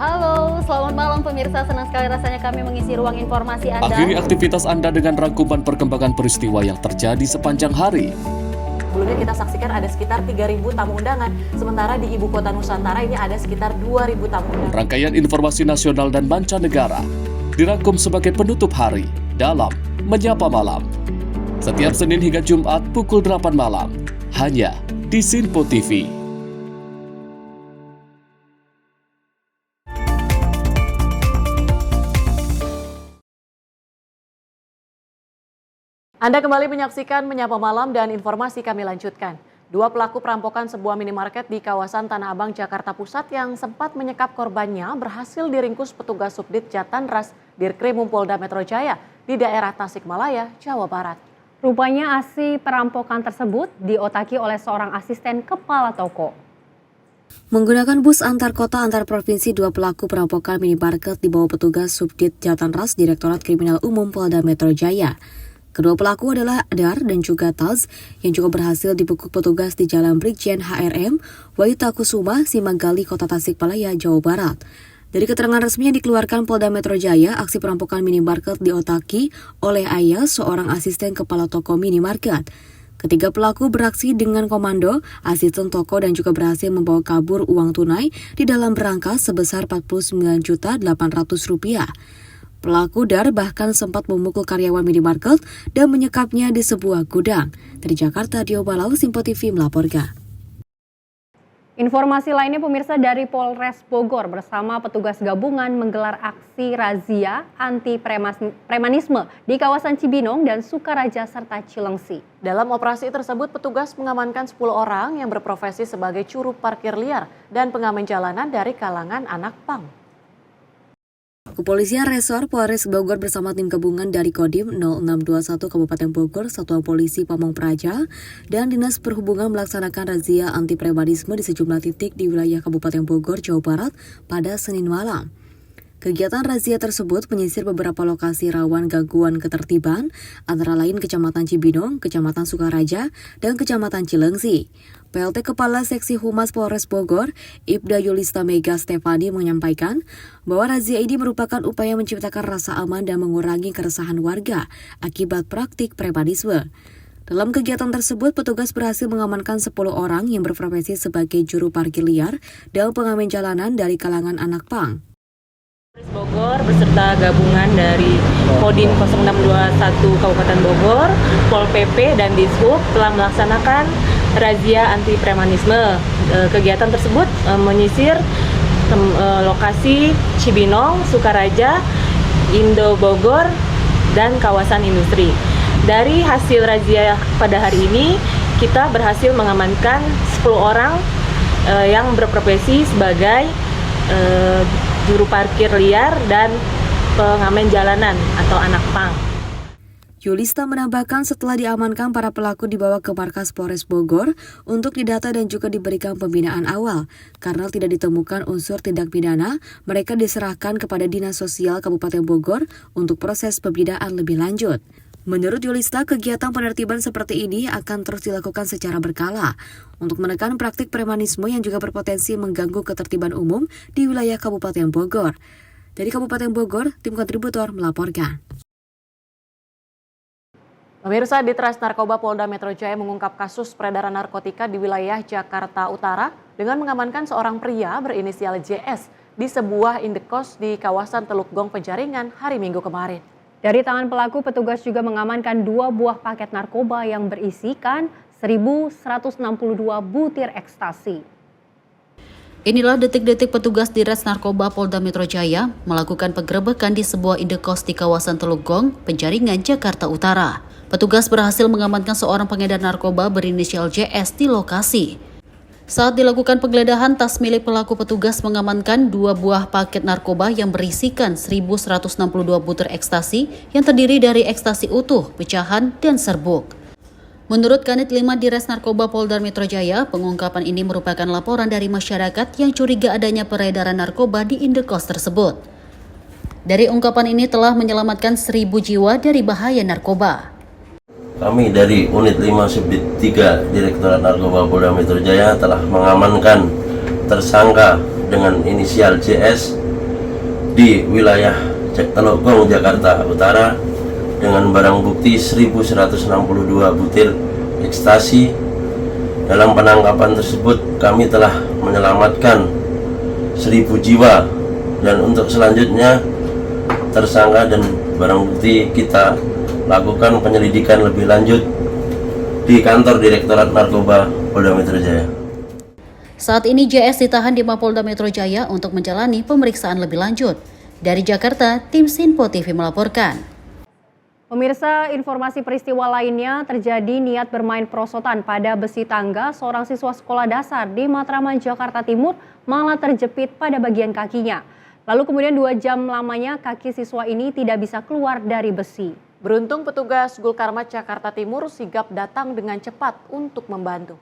Halo, selamat malam pemirsa. Senang sekali rasanya kami mengisi ruang informasi Anda. Akhiri aktivitas Anda dengan rangkuman perkembangan peristiwa yang terjadi sepanjang hari. Sebelumnya kita saksikan ada sekitar 3.000 tamu undangan, sementara di Ibu Kota Nusantara ini ada sekitar 2.000 tamu undangan. Rangkaian informasi nasional dan mancanegara dirangkum sebagai penutup hari dalam Menyapa Malam. Setiap Senin hingga Jumat pukul 8 malam. Hanya di Simpo TV. Anda kembali menyaksikan Menyapa Malam dan informasi kami lanjutkan. Dua pelaku perampokan sebuah minimarket di kawasan Tanah Abang, Jakarta Pusat yang sempat menyekap korbannya berhasil diringkus petugas Subdit Jatanras Dirkrimum Polda Metro Jaya di daerah Tasikmalaya, Jawa Barat. Rupanya aksi perampokan tersebut diotaki oleh seorang asisten kepala toko. Menggunakan bus antar kota antar provinsi, dua pelaku perampokan minimarket dibawa petugas Subdit Jatanras Direktorat Kriminal Umum Polda Metro Jaya. Kedua pelaku adalah Adar dan juga Taz yang juga berhasil dibekuk petugas di Jalan Brigjen HRM Wahyu-Takusuma, Simanggali, Kota Tasikmalaya, Jawa Barat. Dari keterangan resmi yang dikeluarkan Polda Metro Jaya, aksi perampokan minimarket diotaki oleh Ayah, seorang asisten kepala toko minimarket. Ketiga pelaku beraksi dengan komando, asisten toko dan juga berhasil membawa kabur uang tunai di dalam berangkas sebesar Rp49.800. Pelaku Dar bahkan sempat memukul karyawan minimarket dan menyekapnya di sebuah gudang. Dari Jakarta, Dio Balau, Simpo TV melaporkan. Informasi lainnya pemirsa, dari Polres Bogor bersama petugas gabungan menggelar aksi razia anti premanisme di kawasan Cibinong dan Sukaraja serta Cilengsi. Dalam operasi tersebut petugas mengamankan 10 orang yang berprofesi sebagai juru parkir liar dan pengamen jalanan dari kalangan anak pang. Kepolisian Resor Polres Bogor bersama tim gabungan dari Kodim 0621 Kabupaten Bogor, Satuan Polisi Pamong Praja, dan Dinas Perhubungan melaksanakan razia anti premanisme di sejumlah titik di wilayah Kabupaten Bogor, Jawa Barat pada Senin malam. Kegiatan razia tersebut menyisir beberapa lokasi rawan gangguan ketertiban, antara lain Kecamatan Cibinong, Kecamatan Sukaraja, dan Kecamatan Cilengsi. PLT Kepala Seksi Humas Polres Bogor, Ibda Yulista Mega Stefani menyampaikan bahwa razia ini merupakan upaya menciptakan rasa aman dan mengurangi keresahan warga akibat praktik premanisme. Dalam kegiatan tersebut, petugas berhasil mengamankan 10 orang yang berprofesi sebagai juru parkir liar dan pengamen jalanan dari kalangan anak pang. Polres Bogor beserta gabungan dari Kodim 0621 Kabupaten Bogor, Pol PP dan Dishub telah melaksanakan razia anti premanisme. Kegiatan tersebut menyisir lokasi Cibinong, Sukaraja, Indo Bogor, dan kawasan industri. Dari hasil razia pada hari ini, kita berhasil mengamankan 10 orang yang berprofesi sebagai juru parkir liar dan pengamen jalanan atau anak pang. Yulista menambahkan setelah diamankan, para pelaku dibawa ke markas Polres Bogor untuk didata dan juga diberikan pembinaan awal. Karena tidak ditemukan unsur tindak pidana, mereka diserahkan kepada Dinas Sosial Kabupaten Bogor untuk proses pembinaan lebih lanjut. Menurut Yulista, kegiatan penertiban seperti ini akan terus dilakukan secara berkala untuk menekan praktik premanisme yang juga berpotensi mengganggu ketertiban umum di wilayah Kabupaten Bogor. Dari Kabupaten Bogor, tim kontributor melaporkan. Pemirsa, Ditres Narkoba Polda Metro Jaya mengungkap kasus peredaran narkotika di wilayah Jakarta Utara dengan mengamankan seorang pria berinisial JS di sebuah indekos di kawasan Teluk Gong, Penjaringan hari Minggu kemarin. Dari tangan pelaku, petugas juga mengamankan 2 buah paket narkoba yang berisikan 1.162 butir ekstasi. Inilah detik-detik petugas Ditres Narkoba Polda Metro Jaya melakukan penggerebekan di sebuah indekos di kawasan Teluk Gong, Penjaringan, Jakarta Utara. Petugas berhasil mengamankan seorang pengedar narkoba berinisial JS di lokasi. Saat dilakukan penggeledahan tas milik pelaku, petugas mengamankan 2 buah paket narkoba yang berisikan 1.162 butir ekstasi yang terdiri dari ekstasi utuh, pecahan, dan serbuk. Menurut Kanit 5 Ditres Narkoba Polda Metro Jaya, pengungkapan ini merupakan laporan dari masyarakat yang curiga adanya peredaran narkoba di indekos tersebut. Dari ungkapan ini telah menyelamatkan 1.000 jiwa dari bahaya narkoba. Kami dari Unit 5 Subdit 3 Direktorat Narkoba Polda Metro Jaya telah mengamankan tersangka dengan inisial JS di wilayah Teluk Gong, Jakarta Utara dengan barang bukti 1.162 butir ekstasi. Dalam penangkapan tersebut kami telah menyelamatkan 1.000 jiwa, dan untuk selanjutnya tersangka dan barang bukti kita lakukan penyelidikan lebih lanjut di kantor Direktorat Narkoba Polda Metro Jaya. Saat ini JS ditahan di Mapolda Metro Jaya untuk menjalani pemeriksaan lebih lanjut. Dari Jakarta, tim Sinpo TV melaporkan. Pemirsa, informasi peristiwa lainnya terjadi niat bermain perosotan pada besi tangga seorang siswa sekolah dasar di Matraman, Jakarta Timur malah terjepit pada bagian kakinya. Lalu kemudian 2 jam lamanya kaki siswa ini tidak bisa keluar dari besi. Beruntung petugas Gulkarmat Jakarta Timur sigap datang dengan cepat untuk membantu.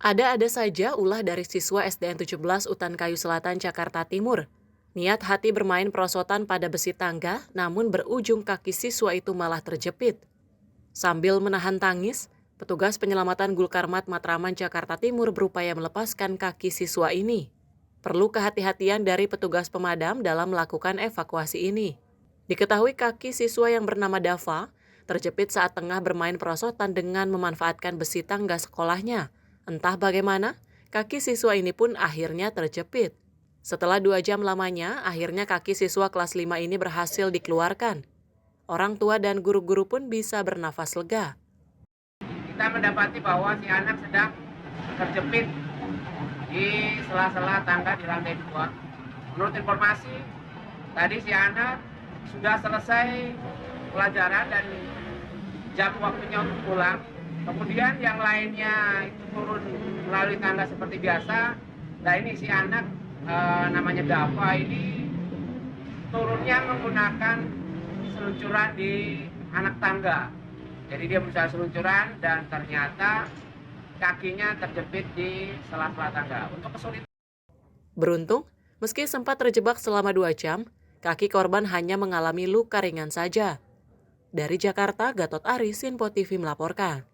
Ada saja ulah dari siswa SDN 17 Utan Kayu Selatan, Jakarta Timur. Niat hati bermain perosotan pada besi tangga, namun berujung kaki siswa itu malah terjepit. Sambil menahan tangis, petugas penyelamatan Gulkarmat Matraman, Jakarta Timur berupaya melepaskan kaki siswa ini. Perlu kehati-hatian dari petugas pemadam dalam melakukan evakuasi ini. Diketahui kaki siswa yang bernama Dava terjepit saat tengah bermain perosotan dengan memanfaatkan besi tangga sekolahnya. Entah bagaimana, kaki siswa ini pun akhirnya terjepit. Setelah 2 jam lamanya, akhirnya kaki siswa kelas 5 ini berhasil dikeluarkan. Orang tua dan guru-guru pun bisa bernafas lega. Kita mendapati bahwa si anak sedang terjepit di sela-sela tangga di lantai 2. Menurut informasi, tadi si anak sudah selesai pelajaran dan jam waktunya untuk pulang. Kemudian yang lainnya itu turun melalui tangga seperti biasa. Nah ini si anak namanya Dava ini turunnya menggunakan seluncuran di anak tangga. Jadi dia berusaha seluncuran dan ternyata kakinya terjepit di sela-sela tangga. Untuk kesulitan. Beruntung, meski sempat terjebak selama 2 jam, kaki korban hanya mengalami luka ringan saja. Dari Jakarta, Gatot Ari, Sinpo TV melaporkan.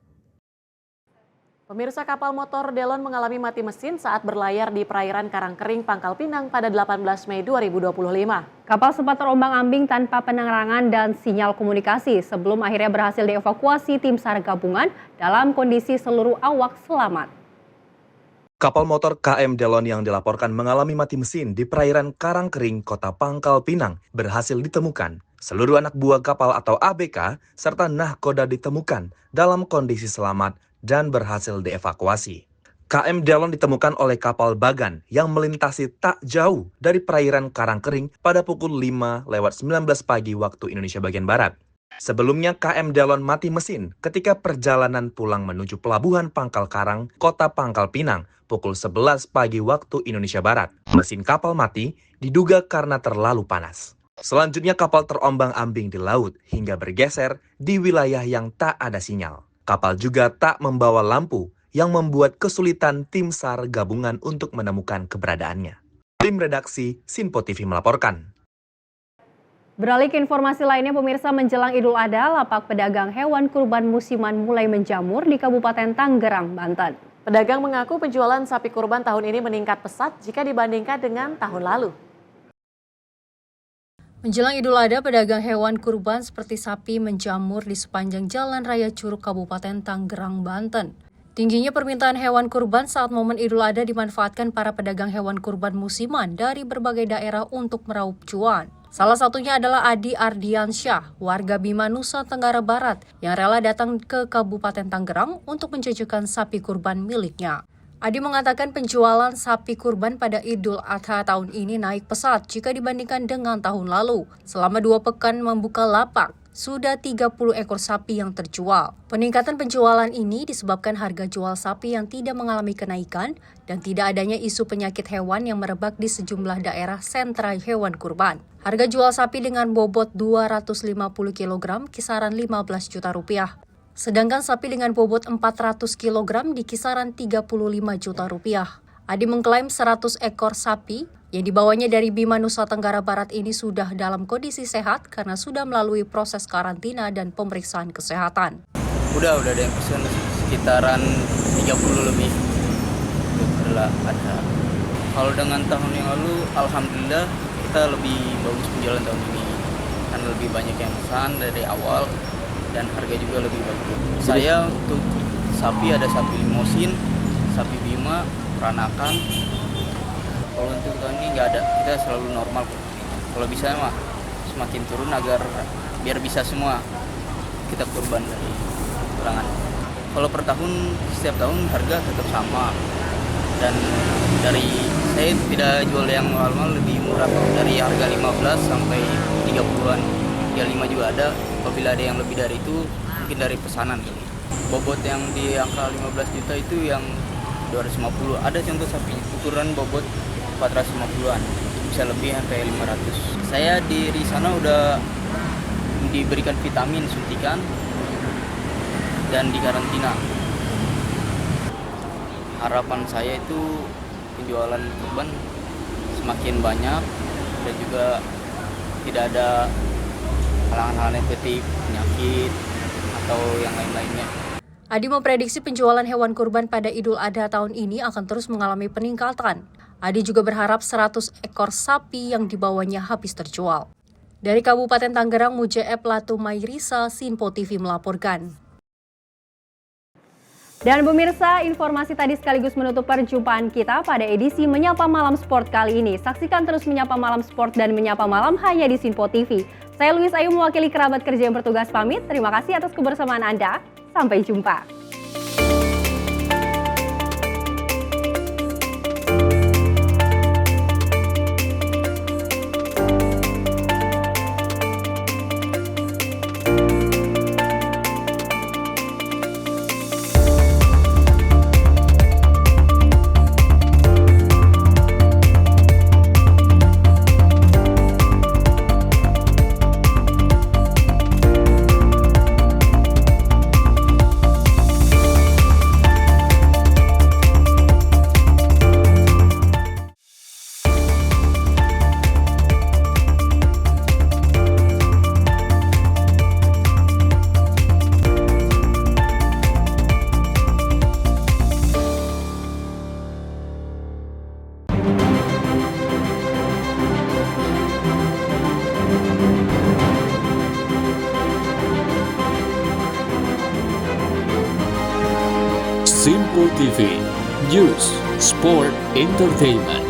Pemirsa, kapal motor Delon mengalami mati mesin saat berlayar di perairan Karangkering, Pangkal Pinang pada 18 Mei 2025. Kapal sempat terombang-ambing tanpa penerangan dan sinyal komunikasi sebelum akhirnya berhasil dievakuasi tim SAR gabungan dalam kondisi seluruh awak selamat. Kapal motor KM Delon yang dilaporkan mengalami mati mesin di perairan Karangkering, Kota Pangkal Pinang berhasil ditemukan. Seluruh anak buah kapal atau ABK serta nahkoda ditemukan dalam kondisi selamat dan berhasil dievakuasi. KM Delon ditemukan oleh kapal Bagan yang melintasi tak jauh dari perairan Karangkering pada pukul 5:19 pagi waktu Indonesia bagian Barat. Sebelumnya KM Delon mati mesin ketika perjalanan pulang menuju Pelabuhan Pangkal Karang, Kota Pangkal Pinang, pukul 11 pagi waktu Indonesia Barat. Mesin kapal mati diduga karena terlalu panas. Selanjutnya kapal terombang-ambing di laut hingga bergeser di wilayah yang tak ada sinyal. Kapal juga tak membawa lampu yang membuat kesulitan tim SAR gabungan untuk menemukan keberadaannya. Tim redaksi Sinpo TV melaporkan. Beralih ke informasi lainnya, pemirsa, menjelang Idul Adha, lapak pedagang hewan kurban musiman mulai menjamur di Kabupaten Tangerang, Banten. Pedagang mengaku penjualan sapi kurban tahun ini meningkat pesat jika dibandingkan dengan tahun lalu. Menjelang Idul Adha, pedagang hewan kurban seperti sapi menjamur di sepanjang Jalan Raya Curug Kabupaten Tangerang, Banten. Tingginya permintaan hewan kurban saat momen Idul Adha dimanfaatkan para pedagang hewan kurban musiman dari berbagai daerah untuk meraup cuan. Salah satunya adalah Adi Ardiansyah, warga Bima, Nusa Tenggara Barat, yang rela datang ke Kabupaten Tangerang untuk menjajakan sapi kurban miliknya. Adi mengatakan penjualan sapi kurban pada Idul Adha tahun ini naik pesat jika dibandingkan dengan tahun lalu. Selama 2 pekan membuka lapak, sudah 30 ekor sapi yang terjual. Peningkatan penjualan ini disebabkan harga jual sapi yang tidak mengalami kenaikan dan tidak adanya isu penyakit hewan yang merebak di sejumlah daerah sentra hewan kurban. Harga jual sapi dengan bobot 250 kg kisaran 15 juta rupiah. Sedangkan sapi dengan bobot 400 kg di kisaran 35 juta rupiah. Adi mengklaim 100 ekor sapi yang dibawanya dari Bima, Nusa Tenggara Barat ini sudah dalam kondisi sehat karena sudah melalui proses karantina dan pemeriksaan kesehatan. Udah ada yang pesen sekitaran 30 lebih. Adalah ada. Kalau dengan tahun yang lalu, alhamdulillah kita lebih bagus penjualan tahun ini. Karena lebih banyak yang pesan dari awal. Dan harga juga lebih bagus. Saya untuk sapi ada sapi limosin, sapi Bima, peranakan. Kalau untuk tahun ini nggak ada, kita selalu normal. Kalau bisa mah semakin turun agar biar bisa semua kita kurban dari perangan. Kalau per tahun, setiap tahun harga tetap sama. Dan dari saya tidak jual yang mahal-mahal, lebih murah dari harga 15 sampai 30-an. 35 juga ada. Apabila ada yang lebih dari itu, mungkin dari pesanan kali. Bobot yang di angka 15 juta itu yang 250. Ada contoh sapi ukuran bobot 450-an, bisa lebih sampai 500. Saya di sana udah diberikan vitamin suntikan dan dikarantina. Harapan saya itu penjualan kurban semakin banyak dan juga tidak ada halangan-halangan seperti penyakit atau yang lain-lainnya. Adi memprediksi penjualan hewan kurban pada Idul Adha tahun ini akan terus mengalami peningkatan. Adi juga berharap 100 ekor sapi yang dibawanya habis terjual. Dari Kabupaten Tangerang, Mujaeb Latu Mairisa, Sinpo TV melaporkan. Dan pemirsa, informasi tadi sekaligus menutup perjumpaan kita pada edisi Menyapa Malam Sport kali ini. Saksikan terus Menyapa Malam Sport dan Menyapa Malam hanya di Sinpo TV. Saya Luis Ayu mewakili kerabat kerja yang bertugas pamit. Terima kasih atas kebersamaan Anda. Sampai jumpa. Sinpo TV, News, Sport, Entertainment.